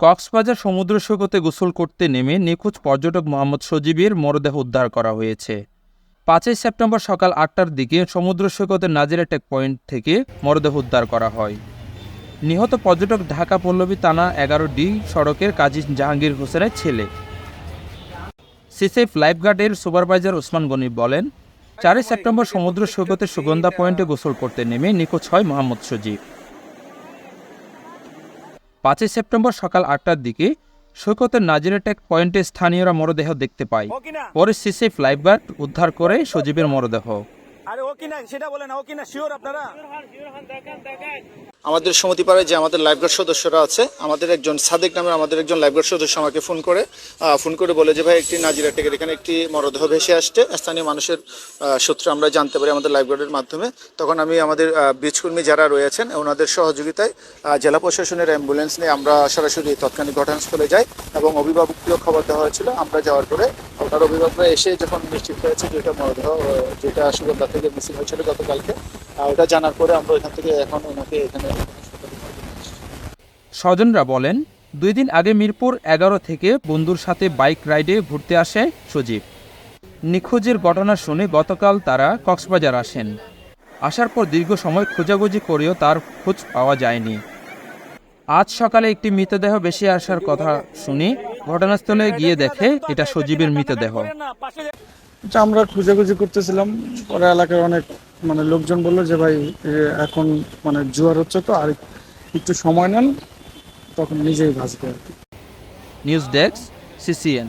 কক্সবাজার সমুদ্র সৈকতে গোসল করতে নেমে নিখোঁজ পর্যটক মোহাম্মদ সজীবের মরদেহ উদ্ধার করা হয়েছে। ৫ই সেপ্টেম্বর সকাল ৮টার দিকে সমুদ্র সৈকতের নাজিরা টেক পয়েন্ট থেকে মরদেহ উদ্ধার করা হয়। নিহত পর্যটক ঢাকা পল্লবী থানা ১১D সড়কের কাজী জাহাঙ্গীর হোসেনের ছেলে। সিসেফ লাইফগার্ডের সুপারভাইজার ওসমান গনি বলেন, ৪ই সেপ্টেম্বর সমুদ্র সৈকতের সুগন্ধা পয়েন্টে গোসল করতে নেমে নিখোঁজ হয় মোহাম্মদ সজীব। ৫ই সেপ্টেম্বর সকাল ৮টার দিকে সৈকতের নাজিরা টেক পয়েন্টে স্থানীয়রা মরদেহ দেখতে পায়। পরে সিসেফ লাইফগার্ড উদ্ধার করে সজীবের মরদেহ। আমাদের সমিতিপাড়ায় যে আমাদের লাইফগার্ড সদস্যরা আছে, আমাদের একজন সাদেক নামের আমাদের একজন লাইফগার্ড সদস্য আমাকে ফোন করে বলে যে ভাই একটি নাজিরা টেকের এখানে একটি মরদেহ ভেসে আসছে। স্থানীয় মানুষের সূত্রে আমরা জানতে পারি আমাদের লাইফগার্ডের মাধ্যমে। তখন আমি আমাদের বীজকর্মী যারা রয়েছেন ওনাদের সহযোগিতায় জেলা প্রশাসনের অ্যাম্বুলেন্স নিয়ে আমরা সরাসরি তৎক্ষণিক ঘটনাস্থলে যাই এবং অভিভাবককেও খবর দেওয়া হয়েছিল। আমরা যাওয়ার পরে ওনার অভিভাবকরা এসে যখন নিশ্চিত হয়েছে যে এটা মরদেহ, যেটা সুগন্ধা থেকে মিসিং হয়েছিল গতকালকে, ওটা জানার পরে আমরা এখান থেকে এখন ওনাকে এখানে। স্বজনরা বলেন, ২ দিন আগে মিরপুর ১১ থেকে বন্ধুর সাথে বাইক রাইডে ঘুরতে আসে সজীব। নিখোঁজের ঘটনা শুনে গতকাল তারা কক্সবাজার আসেন। আসার পর দীর্ঘ সময় খোঁজাখুঁজি করেও তার খোঁজ পাওয়া যায়নি। আজ সকালে একটি মৃতদেহ ভেসে আসার কথা শুনে ঘটনাস্থলে গিয়ে দেখে এটা সজীবের মৃতদেহ। আমরা খোঁজাখুঁজি করতেছিলাম, পরে এলাকার অনেক লোকজন বললো যে ভাই এখন জোয়ার হচ্ছে, তো আর একটু সময় নেন, তখন নিজেই ভাসবে আর কি। News desk, CCN।